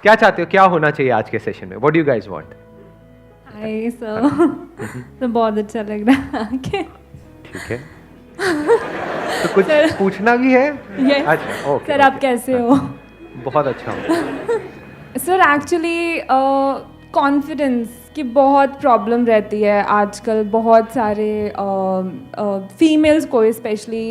क्या चाहते हो, क्या होना चाहिए आज के सेशन में? What do you guys want? Hi sir, तो बहुत अच्छा लग रहा है। ठीक है, तो कुछ पूछना भी है? यस अच्छा, ओके। सर, आप कैसे हो? बहुत अच्छा हूँ। सर एक्चुअली कॉन्फिडेंस की बहुत प्रॉब्लम रहती है आजकल, बहुत सारे फीमेल्स को स्पेशली,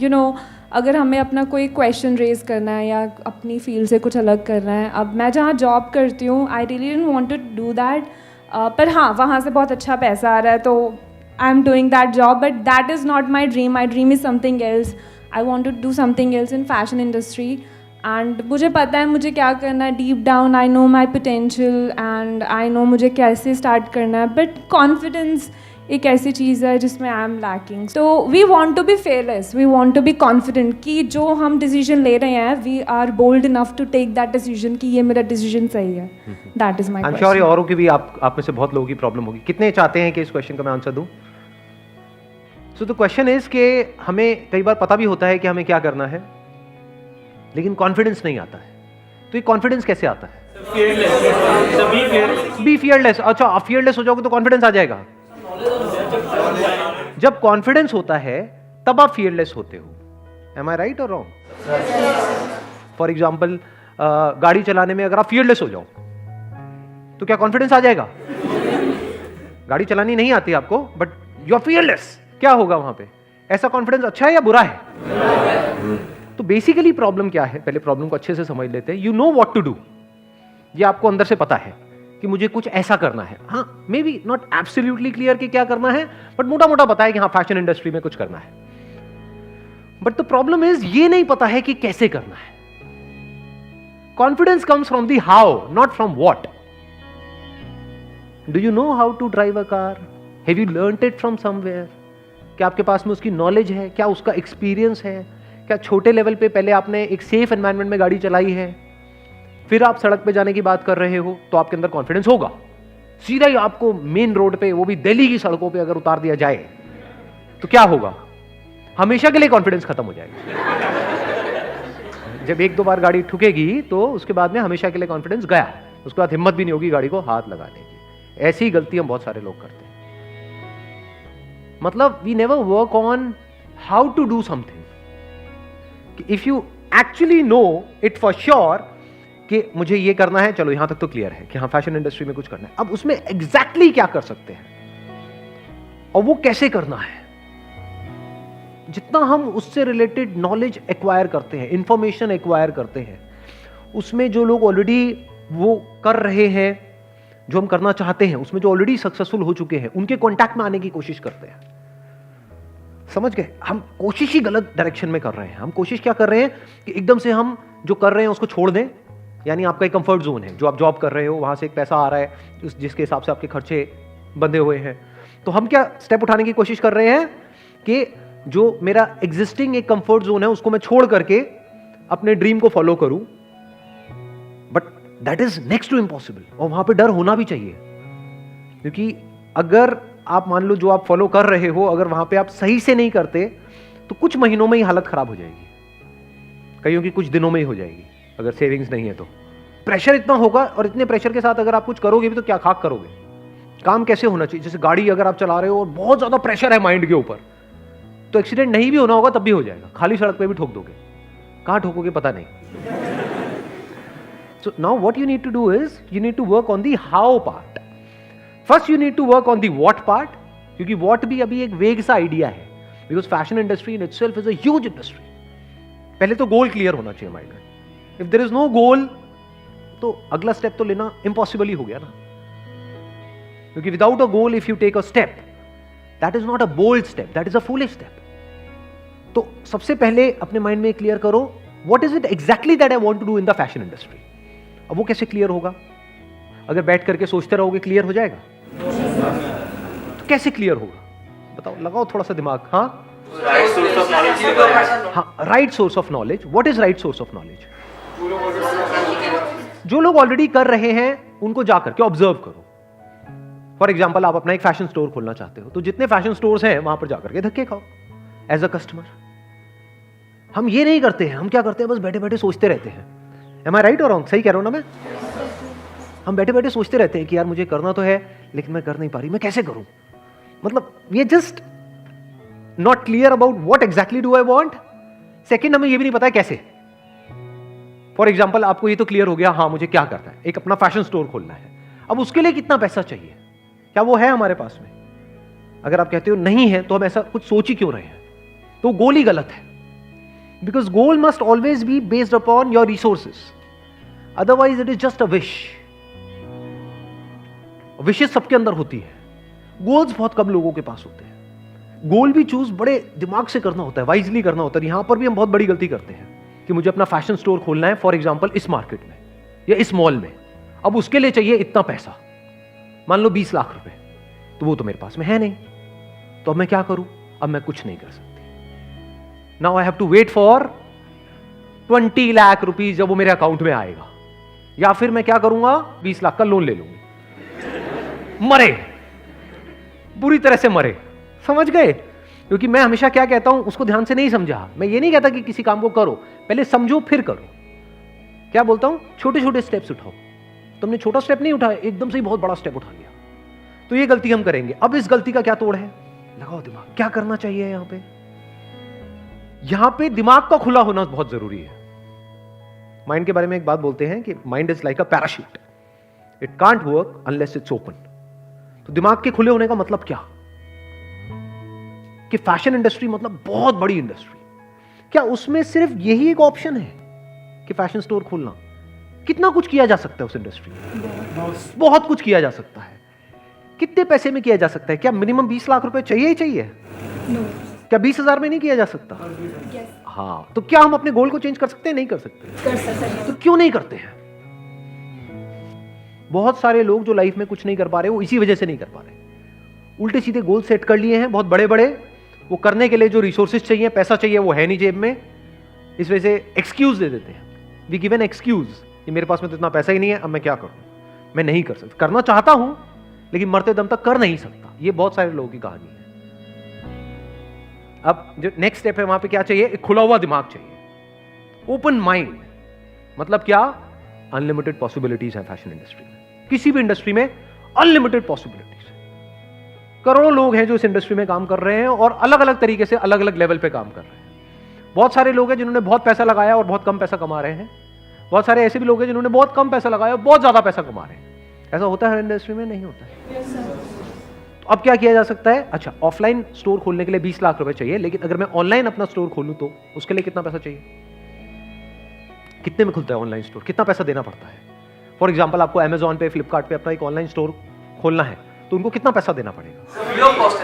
यू नो, अगर हमें अपना कोई क्वेश्चन रेज करना है या अपनी फील्ड से कुछ अलग करना है। अब मैं जहाँ जॉब करती हूँ, I really didn't want to do that, पर हाँ, वहाँ से बहुत अच्छा पैसा आ रहा है, तो I am doing that job, but that is not my dream. My dream is something else. I want to do something else in fashion industry. And मुझे पता है मुझे क्या करना है. Deep down I know my potential and I know मुझे कैसे start करना है, बट कॉन्फिडेंस एक ऐसी चीज़ है जिसमें आई एम लैकिंग. तो we want to be fearless, we want to be confident कि जो हम डिसीजन ले रहे हैं, we are bold enough to take that decision कि ये मेरा डिसीजन सही है. That is my I am sure औरों की भी आप में से बहुत लोगों की प्रॉब्लम होगी. कितने चाहते हैं कि इस क्वेश्चन का मैं आंसर दूं? सो द क्वेश्चन इज कि हमें कई बार पता भी होता है कि हमें क्या करना है, लेकिन कॉन्फिडेंस नहीं आता है. तो ये कॉन्फिडेंस कैसे आता है? Be fearless. अच्छा, आप फियरलेस हो जाओगे तो कॉन्फिडेंस आ जाएगा? जब कॉन्फिडेंस होता है तब आप फियरलेस होते हो. एम आई राइट और रॉन्ग? फॉर एग्जाम्पल, गाड़ी चलाने में अगर आप फियरलेस हो जाओ तो क्या कॉन्फिडेंस आ जाएगा? गाड़ी चलानी नहीं आती आपको, बट यू आर फियरलेस. क्या होगा वहां पे? ऐसा कॉन्फिडेंस अच्छा है या बुरा है? तो बेसिकली प्रॉब्लम क्या है, पहले प्रॉब्लम को अच्छे से समझ लेते हैं. You know what to do. ये आपको अंदर से पता है कि मुझे कुछ ऐसा करना है. हाँ, may be not absolutely clear कि क्या करना है, बट मोटा मोटा पता है कि हाँ, फैशन इंडस्ट्री में कुछ करना है. बट द प्रॉब्लम इज ये नहीं पता है कि कैसे करना है. Confidence comes from the how, not from what. Do you know how to drive a car? Have you learned it from somewhere? क्या आपके पास में उसकी नॉलेज है? क्या उसका एक्सपीरियंस है? क्या छोटे लेवल पे पहले आपने एक सेफ एनवायरनमेंट में गाड़ी चलाई है, फिर आप सड़क पे जाने की बात कर रहे हो, तो आपके अंदर कॉन्फिडेंस होगा. सीधा ही आपको मेन रोड पे, वो भी दिल्ली की सड़कों पे अगर उतार दिया जाए तो क्या होगा? हमेशा के लिए कॉन्फिडेंस खत्म हो जाएगा. जब एक दो बार गाड़ी ठुकेगी तो उसके बाद में हमेशा के लिए कॉन्फिडेंस गया. उसके बाद हिम्मत भी नहीं होगी गाड़ी को हाथ लगाने की. ऐसी गलती हम बहुत सारे लोग करते हैं. मतलब we never work on how to do something. If you actually know it for sure कि मुझे ये करना है, चलो यहां तक तो क्लियर है कि हाँ, फैशन इंडस्ट्री में कुछ करना है. अब उसमें एग्जैक्टली क्या कर सकते हैं और वो कैसे करना है, जितना हम उससे रिलेटेड नॉलेज एक्वायर करते हैं, इंफॉर्मेशन एक्वायर करते हैं, उसमें जो लोग ऑलरेडी वो कर रहे हैं जो हम करना चाहते हैं, उसमें जो ऑलरेडी सक्सेसफुल हो चुके हैं, उनके कांटेक्ट में आने की कोशिश करते हैं. समझ गए? हम कोशिश ही गलत डायरेक्शन में कर रहे हैं. हम कोशिश क्या कर रहे हैं कि एकदम से हम जो कर रहे हैं उसको छोड़ दें. यानी आपका एक कंफर्ट जोन है, जो आप जॉब कर रहे हो, वहां से एक पैसा आ रहा है जिसके हिसाब से आपके खर्चे बंधे हुए हैं. तो हम क्या स्टेप उठाने की कोशिश कर रहे हैं कि जो मेरा एग्जिस्टिंग एक कंफर्ट जोन है उसको मैं छोड़ करके अपने ड्रीम को फॉलो करूं. But that is next to impossible. और वहां पे डर होना भी चाहिए, क्योंकि अगर आप मान लो जो आप फॉलो कर रहे हो, अगर वहां पे आप सही से नहीं करते तो कुछ महीनों में ही हालत खराब हो जाएगी, कईयों की कुछ दिनों में ही हो जाएगी. अगर सेविंग्स नहीं है तो प्रेशर इतना होगा, और इतने प्रेशर के साथ अगर आप कुछ करोगे भी तो क्या खाक करोगे? काम कैसे होना चाहिए? जैसे गाड़ी अगर आप चला रहे हो और बहुत ज्यादा प्रेशर है माइंड के ऊपर, तो एक्सीडेंट नहीं भी होना होगा तब भी हो जाएगा. खाली सड़क पे भी ठोक दोगे. कहां ठोकोगे पता नहीं. So now what you need to do is you need to work on the how part. First you need to work on the what part, क्योंकि व्हाट भी अभी एक वेग सा आइडिया है, because fashion industry in itself is a huge industry. पहले तो goal clear होना चाहिए माइंड में. If there is no goal तो अगला स्टेप तो लेना इम्पॉसिबल ही हो गया ना, क्योंकि without a goal if you take a step, that is not a bold step, that is a foolish step. तो सबसे पहले अपने माइंड में क्लियर करो what is it exactly that I want to do in the fashion industry. अब वो कैसे clear होगा? अगर बैठ करके सोचते रहोगे क्लियर हो जाएगा? तो कैसे क्लियर होगा बताओ? लगाओ थोड़ा सा दिमाग. हाँ, right source of knowledge. What is right source of knowledge? जो लोग ऑलरेडी कर रहे हैं उनको जाकर के ऑब्जर्व करो. फॉर एग्जाम्पल, आप अपना एक फैशन स्टोर खोलना चाहते हो, तो जितने फैशन स्टोर्स हैं वहां पर जाकर के धक्के खाओ एज अ कस्टमर. हम ये नहीं करते हैं. हम क्या करते हैं? बस बैठे बैठे सोचते रहते हैं. एम आई राइट और रॉन्ग? सही कह रहा हूं ना मैं? हम बैठे बैठे सोचते रहते हैं कि यार मुझे करना तो है लेकिन मैं कर नहीं पा रही, मैं कैसे करूं? मतलब we are just not clear about what exactly do I want. Second, हमें ये भी नहीं पता है कैसे। फॉर एग्जाम्पल, आपको ये तो क्लियर हो गया, हाँ मुझे क्या करना है, एक अपना फैशन स्टोर खोलना है। अब उसके लिए कितना पैसा चाहिए, क्या वो है हमारे पास में? अगर आप कहते हो नहीं है तो हम ऐसा कुछ सोच ही क्यों रहे हैं? तो गोल ही गलत है। Because goal must always be based upon your resources, otherwise it is just a wish. विशेष सबके अंदर होती है, गोल्स बहुत कम लोगों के पास होते हैं। गोल भी चूज बड़े दिमाग से करना होता है, वाइजली करना होता है। यहां पर भी हम बहुत बड़ी गलती करते हैं कि मुझे अपना फैशन स्टोर खोलना है, फॉर एग्जाम्पल इस मार्केट में या इस मॉल में, अब उसके लिए चाहिए इतना पैसा, मान लो 20 लाख रुपए, तो वो तो मेरे पास में है नहीं, तो अब मैं क्या करूं? अब मैं कुछ नहीं कर सकती। Now I have to wait for 20 lakh rupees जब वो मेरे अकाउंट में आएगा, या फिर मैं क्या करूंगा, 20 लाख का लोन ले लूंगी। मरे, बुरी तरह से मरे, समझ गए? क्योंकि मैं हमेशा क्या कहता हूं, उसको ध्यान से नहीं समझा। मैं ये नहीं कहता कि किसी काम को करो, पहले समझो फिर करो। क्या बोलता हूं? छोटे छोटे स्टेप्स उठाओ। तुमने छोटा स्टेप नहीं उठाया, एकदम से ही बहुत बड़ा स्टेप उठा लिया, तो ये गलती हम करेंगे। अब इस गलती का क्या तोड़ है? लगाओ दिमाग, क्या करना चाहिए यहां पे? यहां पे दिमाग का खुला होना बहुत जरूरी है। माइंड के बारे में एक बात बोलते हैं कि mind is like a parachute, it can't work unless it's open. तो दिमाग के खुले होने का मतलब क्या? कि फैशन इंडस्ट्री मतलब बहुत बड़ी इंडस्ट्री, क्या उसमें सिर्फ यही एक ऑप्शन है कि फैशन स्टोर खोलना? कितना कुछ किया जा सकता है उस इंडस्ट्री में, बहुत कुछ किया जा सकता है। कितने पैसे में किया जा सकता है? क्या मिनिमम 20 लाख रुपए चाहिए ही चाहिए? क्या 20,000 में नहीं किया जा सकता? हाँ, तो क्या हम अपने गोल को चेंज कर सकते हैं? नहीं कर सकते। तो क्यों नहीं करते हैं? बहुत सारे लोग जो लाइफ में कुछ नहीं कर पा रहे, वो इसी वजह से नहीं कर पा रहे। उल्टे सीधे गोल सेट कर लिए हैं बहुत बड़े बड़े, वो करने के लिए जो रिसोर्सेज चाहिए, पैसा चाहिए, वो है नहीं जेब में। इस वजह से एक्सक्यूज दे देते हैं, वी गिव एन एक्सक्यूज कि मेरे पास में तो इतना पैसा ही नहीं है, अब मैं क्या करूं, मैं नहीं कर सकता। करना चाहता हूं लेकिन मरते दम तक कर नहीं सकता। ये बहुत सारे लोगों की कहानी है। अब जो नेक्स्ट स्टेप है, वहां पे क्या चाहिए? एक खुला हुआ दिमाग चाहिए, ओपन माइंड। मतलब क्या? अनलिमिटेड पॉसिबिलिटीज है फैशन इंडस्ट्री में, किसी भी इंडस्ट्री में अनलिमिटेड पॉसिबिलिटीज। करोड़ों लोग हैं जो इस इंडस्ट्री में काम कर रहे हैं और अलग अलग तरीके से अलग अलग लेवल पे काम कर रहे हैं। बहुत सारे लोग हैं जिन्होंने बहुत पैसा लगाया और बहुत कम पैसा कमा रहे हैं। बहुत सारे ऐसे भी लोग हैं जिन्होंने बहुत कम पैसा लगाया और बहुत ज्यादा पैसा कमा रहे हैं। ऐसा होता है इंडस्ट्री में? नहीं होता है। तो अब क्या किया जा सकता है? अच्छा, ऑफलाइन स्टोर खोलने के लिए 20 लाख रुपए चाहिए, लेकिन अगर मैं ऑनलाइन अपना स्टोर खोलूं तो उसके लिए कितना पैसा चाहिए? कितने में खुलता है ऑनलाइन स्टोर? कितना पैसा देना पड़ता है? फॉर एग्जाम्पल, आपको अमेजॉन पे, फ्लिपकार्ट पे अपना एक ऑनलाइन स्टोर खोलना है तो उनको कितना पैसा देना पड़ेगा?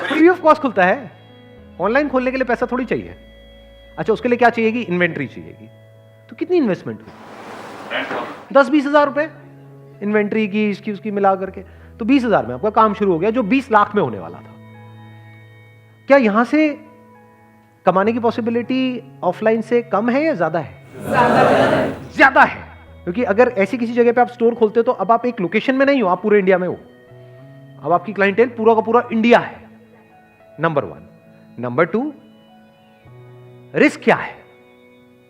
फ्री ऑफ कॉस्ट खुलता है। ऑनलाइन खोलने के लिए पैसा थोड़ी चाहिए। अच्छा, उसके लिए क्या चाहिएगी? इन्वेंट्री चाहिएगी। तो कितनी इन्वेस्टमेंट हुई? 10-20 हजार रुपए इन्वेंट्री की, इसकी उसकी मिला करके, तो 20,000 में आपका काम शुरू हो गया, जो 20 लाख में होने वाला था। क्या यहां से कमाने की पॉसिबिलिटी ऑफलाइन से कम है या ज्यादा है? ज्यादा है। क्योंकि अगर ऐसी किसी जगह पे आप स्टोर खोलते हो तो अब आप एक लोकेशन में नहीं हो, आप पूरे इंडिया में हो। अब आपकी क्लाइंटेल पूरा का पूरा इंडिया है, नंबर 1। नंबर 2, रिस्क क्या है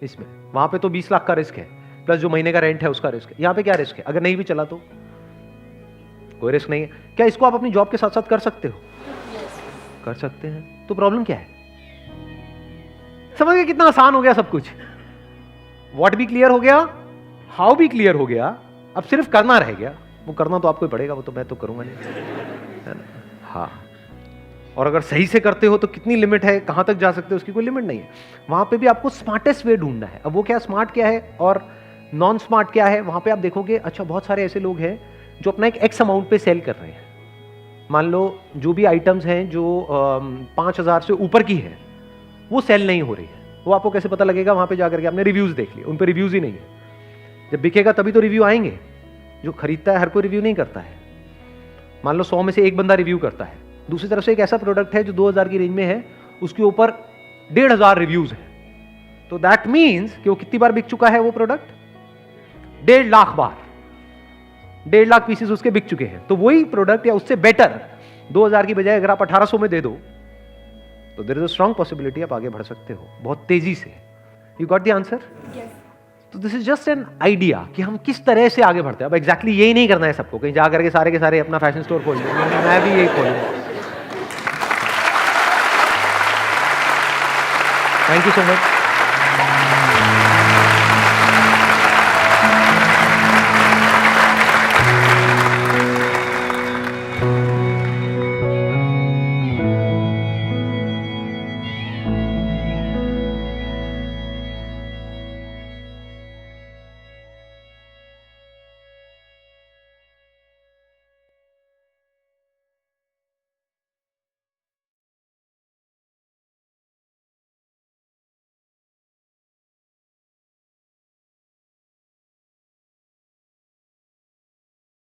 इसमें? वहां पे तो 20 लाख का रिस्क है, प्लस जो महीने का रेंट है उसका रिस्क है। यहां पे क्या रिस्क है? अगर नहीं भी चला तो कोई रिस्क नहीं है। क्या इसको आप अपनी जॉब के साथ साथ कर सकते हो? कर सकते हैं। तो प्रॉब्लम क्या है? समझ गए कितना आसान हो गया सब कुछ? व्हाट भी क्लियर हो गया, हाउ भी क्लियर हो गया, अब सिर्फ करना रह गया। वो करना तो आपको ही पड़ेगा, वो तो मैं तो करूंगा नहीं, है ना? हाँ, और अगर सही से करते हो तो कितनी लिमिट है, कहां तक जा सकते हो, उसकी कोई लिमिट नहीं है। वहां पे भी आपको स्मार्टेस्ट वे ढूंढना है। अब वो क्या स्मार्ट क्या है और नॉन स्मार्ट क्या है, वहां पे आप देखोगे। अच्छा, बहुत सारे ऐसे लोग हैं जो अपना एक एक्स अमाउंट पे सेल कर रहे हैं। मान लो जो भी आइटम्स हैं जो 5,000 से ऊपर की है, वो सेल नहीं हो रही है। वो आपको कैसे पता लगेगा? वहां पे जाकर के आपने रिव्यूज देख लिए, उन पर रिव्यूज ही नहीं है। जब बिकेगा तभी तो रिव्यू आएंगे। जो खरीदता है हर कोई रिव्यू नहीं करता है। मान लो 100 में से एक बंदा रिव्यू करता है। दूसरी तरफ से एक ऐसा प्रोडक्ट है जो 2,000 की रेंज में है, उसके ऊपर 1,500 रिव्यूज है, तो दैट मीन्स कि वो कितनी बार बिक चुका है वो प्रोडक्ट? 1.5 लाख बार। 1.5 लाख पीसेस उसके बिक चुके हैं। तो वही प्रोडक्ट या उससे बेटर 2,000 की बजाय अगर आप 1,800 में दे दो तो there is a strong possibility आप आगे बढ़ सकते हो बहुत तेजी से। You got the answer? तो this is just an idea कि हम किस तरह से आगे बढ़ते हैं। अब एग्जैक्टली यही नहीं करना है सबको, कहीं जा करके सारे के सारे अपना फैशन स्टोर खोल लें, मैं भी यही खोलूंगा। Thank you so much.